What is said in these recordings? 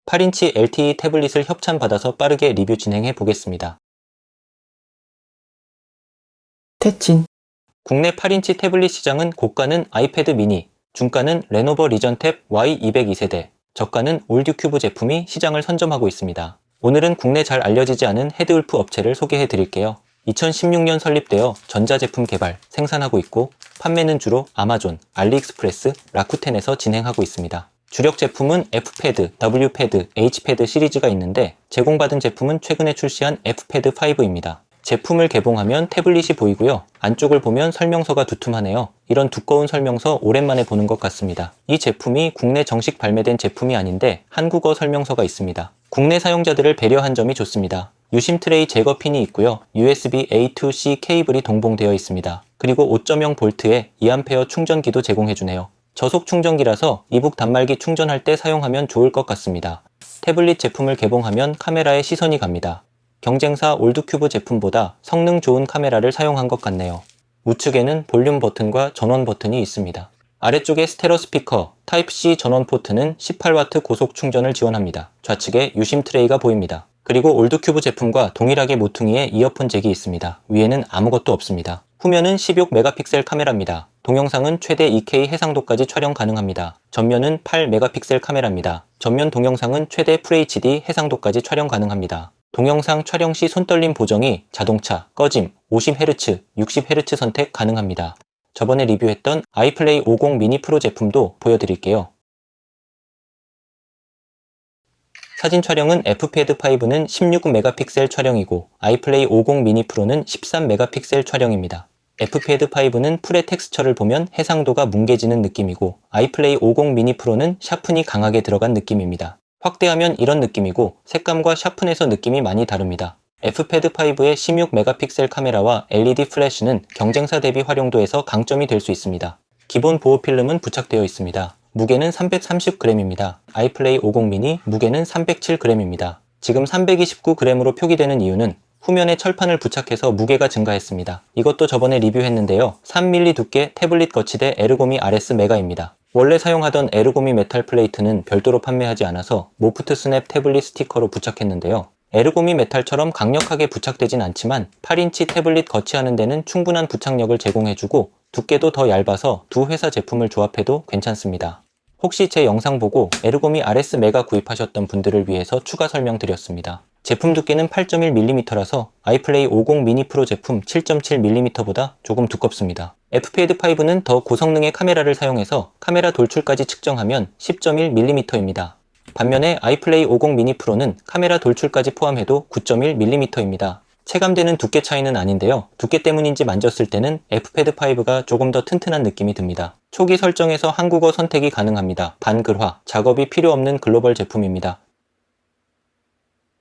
8인치 LTE 태블릿을 협찬받아서 빠르게 리뷰 진행해 보겠습니다. 태친. 국내 8인치 태블릿 시장은 고가는 아이패드 미니, 중가는 레노버 리전탭 Y202세대, 저가는 올듀큐브 제품이 시장을 선점하고 있습니다. 오늘은 국내 잘 알려지지 않은 헤드울프 업체를 소개해 드릴게요. 2016년 설립되어 전자제품 개발, 생산하고 있고 판매는 주로 아마존, 알리익스프레스, 라쿠텐에서 진행하고 있습니다. 주력 제품은 F패드, W패드, H패드 시리즈가 있는데 제공받은 제품은 최근에 출시한 F패드5입니다. 제품을 개봉하면 태블릿이 보이고요. 안쪽을 보면 설명서가 두툼하네요. 이런 두꺼운 설명서 오랜만에 보는 것 같습니다. 이 제품이 국내 정식 발매된 제품이 아닌데 한국어 설명서가 있습니다. 국내 사용자들을 배려한 점이 좋습니다. 유심 트레이 제거 핀이 있고요. USB A to-C 케이블이 동봉되어 있습니다. 그리고 5.0V의 2A 충전기도 제공해주네요. 저속 충전기라서 이북 단말기 충전할 때 사용하면 좋을 것 같습니다. 태블릿 제품을 개봉하면 카메라에 시선이 갑니다. 경쟁사 올드큐브 제품보다 성능 좋은 카메라를 사용한 것 같네요. 우측에는 볼륨 버튼과 전원 버튼이 있습니다. 아래쪽에 스테레오 스피커, 타입C 전원 포트는 18W 고속 충전을 지원합니다. 좌측에 유심 트레이가 보입니다. 그리고 올드큐브 제품과 동일하게 모퉁이에 이어폰 잭이 있습니다. 위에는 아무것도 없습니다. 후면은 16메가픽셀 카메라입니다. 동영상은 최대 2K 해상도까지 촬영 가능합니다. 전면은 8메가픽셀 카메라입니다. 전면 동영상은 최대 FHD 해상도까지 촬영 가능합니다. 동영상 촬영 시 손떨림 보정이 자동차, 꺼짐, 50Hz, 60Hz 선택 가능합니다. 저번에 리뷰했던 아이플레이 50 미니 프로 제품도 보여드릴게요. 사진 촬영은 F패드5는 16메가픽셀 촬영이고 아이플레이 50 미니 프로는 13메가픽셀 촬영입니다. F패드5는 풀의 텍스처를 보면 해상도가 뭉개지는 느낌이고 아이플레이 50 미니 프로는 샤픈이 강하게 들어간 느낌입니다. 확대하면 이런 느낌이고 색감과 샤픈에서 느낌이 많이 다릅니다. F패드5의 16메가픽셀 카메라와 LED 플래시는 경쟁사 대비 활용도에서 강점이 될 수 있습니다. 기본 보호 필름은 부착되어 있습니다. 무게는 330g입니다. 아이플레이 50 미니 무게는 307g입니다. 지금 329g으로 표기되는 이유는 후면에 철판을 부착해서 무게가 증가했습니다. 이것도 저번에 리뷰했는데요. 3mm 두께 태블릿 거치대 에르고미 RS 메가입니다. 원래 사용하던 에르고미 메탈 플레이트는 별도로 판매하지 않아서 모프트 스냅 태블릿 스티커로 부착했는데요. 에르고미 메탈처럼 강력하게 부착되진 않지만 8인치 태블릿 거치하는 데는 충분한 부착력을 제공해주고 두께도 더 얇아서 두 회사 제품을 조합해도 괜찮습니다. 혹시 제 영상 보고 에르고미 RS 메가 구입하셨던 분들을 위해서 추가 설명드렸습니다. 제품 두께는 8.1mm라서 아이플레이 50 미니 프로 제품 7.7mm보다 조금 두껍습니다. F패드5는 더 고성능의 카메라를 사용해서 카메라 돌출까지 측정하면 10.1mm입니다. 반면에 아이플레이 50 미니 프로는 카메라 돌출까지 포함해도 9.1mm입니다. 체감되는 두께 차이는 아닌데요. 두께 때문인지 만졌을 때는 F패드5가 조금 더 튼튼한 느낌이 듭니다. 초기 설정에서 한국어 선택이 가능합니다. 반글화, 작업이 필요 없는 글로벌 제품입니다.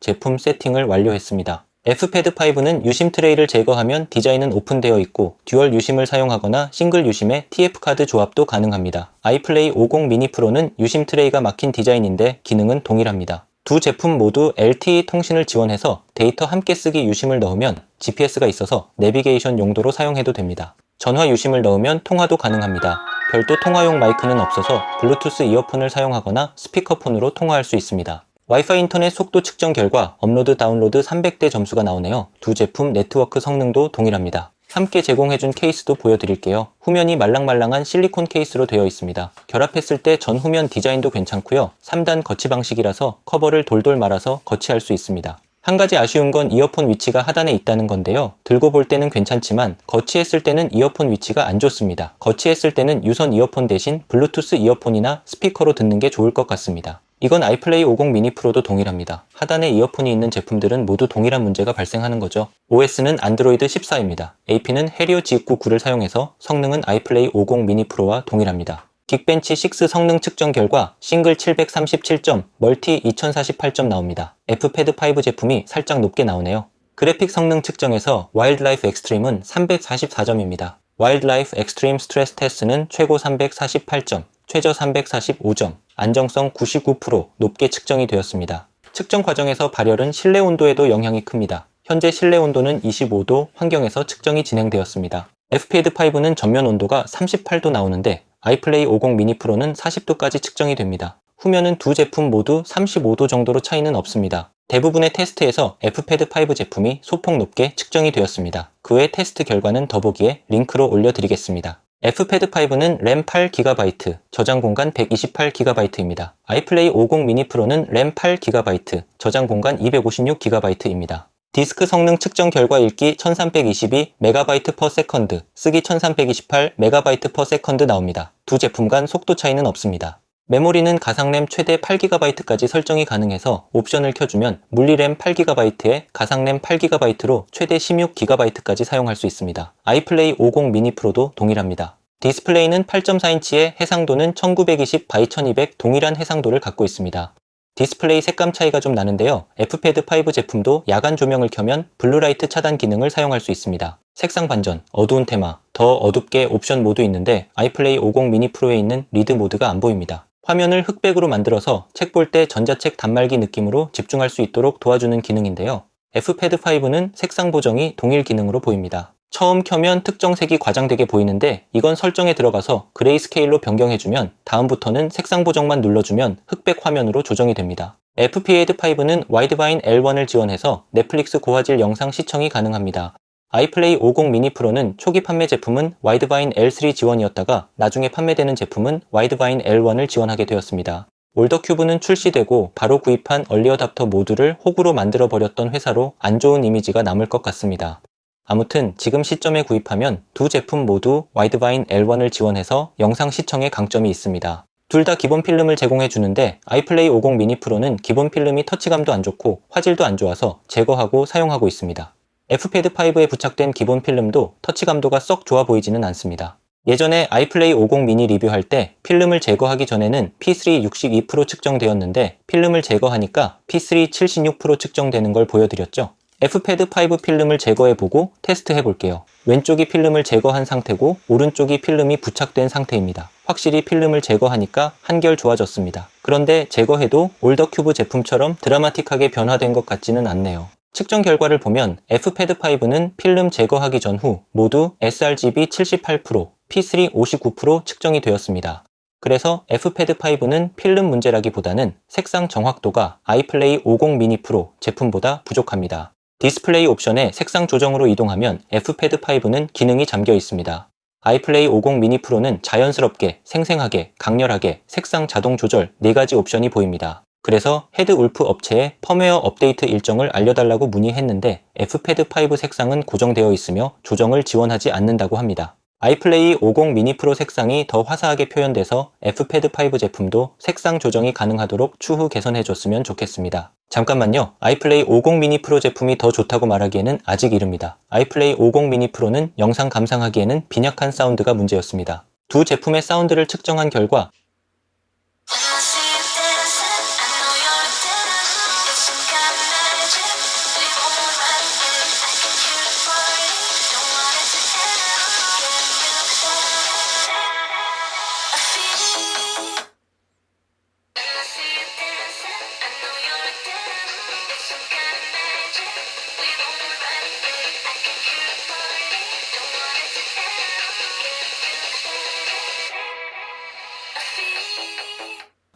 제품 세팅을 완료했습니다. F패드5는 유심 트레이를 제거하면 디자인은 오픈되어 있고 듀얼 유심을 사용하거나 싱글 유심에 TF카드 조합도 가능합니다. 아이플레이 50 미니 프로는 유심 트레이가 막힌 디자인인데 기능은 동일합니다. 두 제품 모두 LTE 통신을 지원해서 데이터 함께 쓰기 유심을 넣으면 GPS가 있어서 내비게이션 용도로 사용해도 됩니다. 전화 유심을 넣으면 통화도 가능합니다. 별도 통화용 마이크는 없어서 블루투스 이어폰을 사용하거나 스피커폰으로 통화할 수 있습니다. 와이파이 인터넷 속도 측정 결과 업로드 다운로드 300대 점수가 나오네요. 두 제품 네트워크 성능도 동일합니다. 함께 제공해준 케이스도 보여드릴게요. 후면이 말랑말랑한 실리콘 케이스로 되어 있습니다. 결합했을 때 전후면 디자인도 괜찮고요. 3단 거치 방식이라서 커버를 돌돌 말아서 거치할 수 있습니다. 한 가지 아쉬운 건 이어폰 위치가 하단에 있다는 건데요. 들고 볼 때는 괜찮지만 거치했을 때는 이어폰 위치가 안 좋습니다. 거치했을 때는 유선 이어폰 대신 블루투스 이어폰이나 스피커로 듣는 게 좋을 것 같습니다. 이건 아이플레이 50 미니 프로도 동일합니다. 하단에 이어폰이 있는 제품들은 모두 동일한 문제가 발생하는 거죠. OS는 안드로이드 14입니다. AP는 해리오 G99를 사용해서 성능은 아이플레이 50 미니 프로와 동일합니다. 긱벤치 6 성능 측정 결과 싱글 737점, 멀티 2048점 나옵니다. F패드5 제품이 살짝 높게 나오네요. 그래픽 성능 측정에서 와일드라이프 엑스트림은 344점입니다. 와일드라이프 엑스트림 스트레스 테스트는 최고 348점, 최저 345점, 안정성 99% 높게 측정이 되었습니다. 측정 과정에서 발열은 실내 온도에도 영향이 큽니다. 현재 실내 온도는 25도 환경에서 측정이 진행되었습니다. F패드5는 전면 온도가 38도 나오는데 아이플레이 50 미니 프로는 40도까지 측정이 됩니다. 후면은 두 제품 모두 35도 정도로 차이는 없습니다. 대부분의 테스트에서 Fpad5 제품이 소폭 높게 측정이 되었습니다. 그 외 테스트 결과는 더보기에 링크로 올려드리겠습니다. Fpad5는 램 8GB, 저장 공간 128GB입니다. 아이플레이 50 미니 프로는 램 8GB, 저장 공간 256GB입니다. 디스크 성능 측정 결과 읽기 1322MB/s, 쓰기 1328MB/s 나옵니다. 두 제품 간 속도 차이는 없습니다. 메모리는 가상램 최대 8GB까지 설정이 가능해서 옵션을 켜주면 물리램 8GB에 가상램 8GB로 최대 16GB까지 사용할 수 있습니다. 아이플레이 50 미니 프로도 동일합니다. 디스플레이는 8.4인치에 해상도는 1920x1200 동일한 해상도를 갖고 있습니다. 디스플레이 색감 차이가 좀 나는데요. Fpad5 제품도 야간 조명을 켜면 블루라이트 차단 기능을 사용할 수 있습니다. 색상 반전, 어두운 테마, 더 어둡게 옵션 모두 있는데 아이플레이 50 미니 프로에 있는 리드 모드가 안 보입니다. 화면을 흑백으로 만들어서 책 볼 때 전자책 단말기 느낌으로 집중할 수 있도록 도와주는 기능인데요. Fpad5는 색상 보정이 동일 기능으로 보입니다. 처음 켜면 특정 색이 과장되게 보이는데 이건 설정에 들어가서 그레이스케일로 변경해주면 다음부터는 색상 보정만 눌러주면 흑백 화면으로 조정이 됩니다. Fpad5는 와이드바인 L1을 지원해서 넷플릭스 고화질 영상 시청이 가능합니다. 아이플레이 50 미니 프로는 초기 판매 제품은 와이드바인 L3 지원이었다가 나중에 판매되는 제품은 와이드바인 L1을 지원하게 되었습니다. 올더큐브는 출시되고 바로 구입한 얼리어답터 모듈을 호구로 만들어버렸던 회사로 안 좋은 이미지가 남을 것 같습니다. 아무튼 지금 시점에 구입하면 두 제품 모두 와이드바인 L1을 지원해서 영상 시청에 강점이 있습니다. 둘 다 기본 필름을 제공해 주는데 아이플레이 50 미니 프로는 기본 필름이 터치감도 안 좋고 화질도 안 좋아서 제거하고 사용하고 있습니다. Fpad5에 부착된 기본 필름도 터치감도가 썩 좋아 보이지는 않습니다. 예전에 아이플레이 50 미니 리뷰할 때 필름을 제거하기 전에는 P3 62% 측정되었는데 필름을 제거하니까 P3 76% 측정되는 걸 보여드렸죠. Fpad5 필름을 제거해보고 테스트해볼게요. 왼쪽이 필름을 제거한 상태고 오른쪽이 필름이 부착된 상태입니다. 확실히 필름을 제거하니까 한결 좋아졌습니다. 그런데 제거해도 올더큐브 제품처럼 드라마틱하게 변화된 것 같지는 않네요. 측정 결과를 보면 Fpad5는 필름 제거하기 전후 모두 sRGB 78%, P3 59% 측정이 되었습니다. 그래서 Fpad5는 필름 문제라기보다는 색상 정확도가 아이플레이 50 미니 프로 제품보다 부족합니다. 디스플레이 옵션에 색상 조정으로 이동하면 Fpad5는 기능이 잠겨 있습니다. 아이플레이 50 미니 프로는 자연스럽게, 생생하게, 강렬하게 색상 자동 조절 4가지 옵션이 보입니다. 그래서 헤드울프 업체에 펌웨어 업데이트 일정을 알려달라고 문의했는데 Fpad5 색상은 고정되어 있으며 조정을 지원하지 않는다고 합니다. 아이플레이 50 미니 프로 색상이 더 화사하게 표현돼서 Fpad5 제품도 색상 조정이 가능하도록 추후 개선해줬으면 좋겠습니다. 잠깐만요. 아이플레이 50 미니 프로 제품이 더 좋다고 말하기에는 아직 이릅니다. 아이플레이 50 미니 프로는 영상 감상하기에는 빈약한 사운드가 문제였습니다. 두 제품의 사운드를 측정한 결과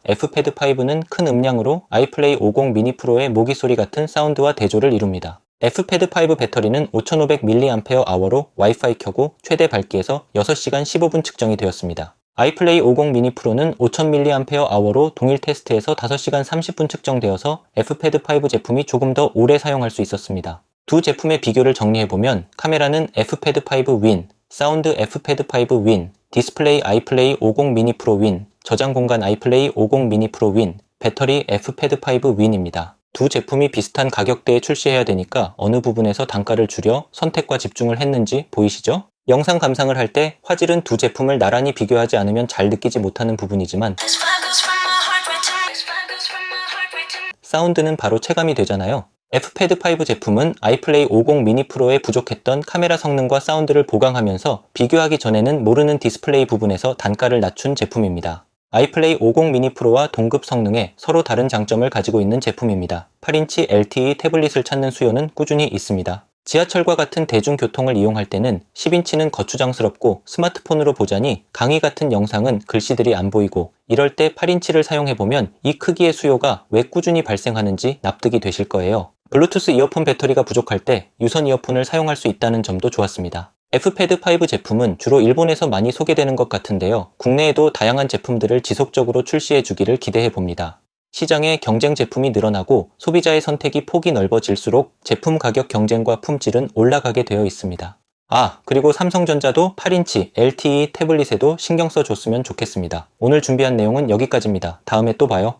Fpad5는 큰 음량으로 아이플레이 50 미니 프로의 모기 소리 같은 사운드와 대조를 이룹니다. Fpad5 배터리는 5500mAh로 와이파이 켜고 최대 밝기에서 6시간 15분 측정이 되었습니다. 아이플레이 50 미니 프로는 5000mAh로 동일 테스트에서 5시간 30분 측정되어서 Fpad5 제품이 조금 더 오래 사용할 수 있었습니다. 두 제품의 비교를 정리해보면 카메라는 Fpad5 윈, 사운드 Fpad5 윈, 디스플레이 아이플레이 50 미니 프로 윈, 저장 공간 아이플레이 50 미니 프로 윈, 배터리 Fpad5 윈입니다. 두 제품이 비슷한 가격대에 출시해야 되니까 어느 부분에서 단가를 줄여 선택과 집중을 했는지 보이시죠? 영상 감상을 할 때 화질은 두 제품을 나란히 비교하지 않으면 잘 느끼지 못하는 부분이지만 사운드는 바로 체감이 되잖아요. Fpad5 제품은 아이플레이 50 미니 프로에 부족했던 카메라 성능과 사운드를 보강하면서 비교하기 전에는 모르는 디스플레이 부분에서 단가를 낮춘 제품입니다. 아이플레이 50 미니 프로와 동급 성능에 서로 다른 장점을 가지고 있는 제품입니다. 8인치 LTE 태블릿을 찾는 수요는 꾸준히 있습니다. 지하철과 같은 대중교통을 이용할 때는 10인치는 거추장스럽고 스마트폰으로 보자니 강의 같은 영상은 글씨들이 안 보이고, 이럴 때 8인치를 사용해보면 이 크기의 수요가 왜 꾸준히 발생하는지 납득이 되실 거예요. 블루투스 이어폰 배터리가 부족할 때 유선 이어폰을 사용할 수 있다는 점도 좋았습니다. Fpad 5 제품은 주로 일본에서 많이 소개되는 것 같은데요. 국내에도 다양한 제품들을 지속적으로 출시해 주기를 기대해 봅니다. 시장에 경쟁 제품이 늘어나고 소비자의 선택이 폭이 넓어질수록 제품 가격 경쟁과 품질은 올라가게 되어 있습니다. 그리고 삼성전자도 8인치 LTE 태블릿에도 신경 써줬으면 좋겠습니다. 오늘 준비한 내용은 여기까지입니다. 다음에 또 봐요.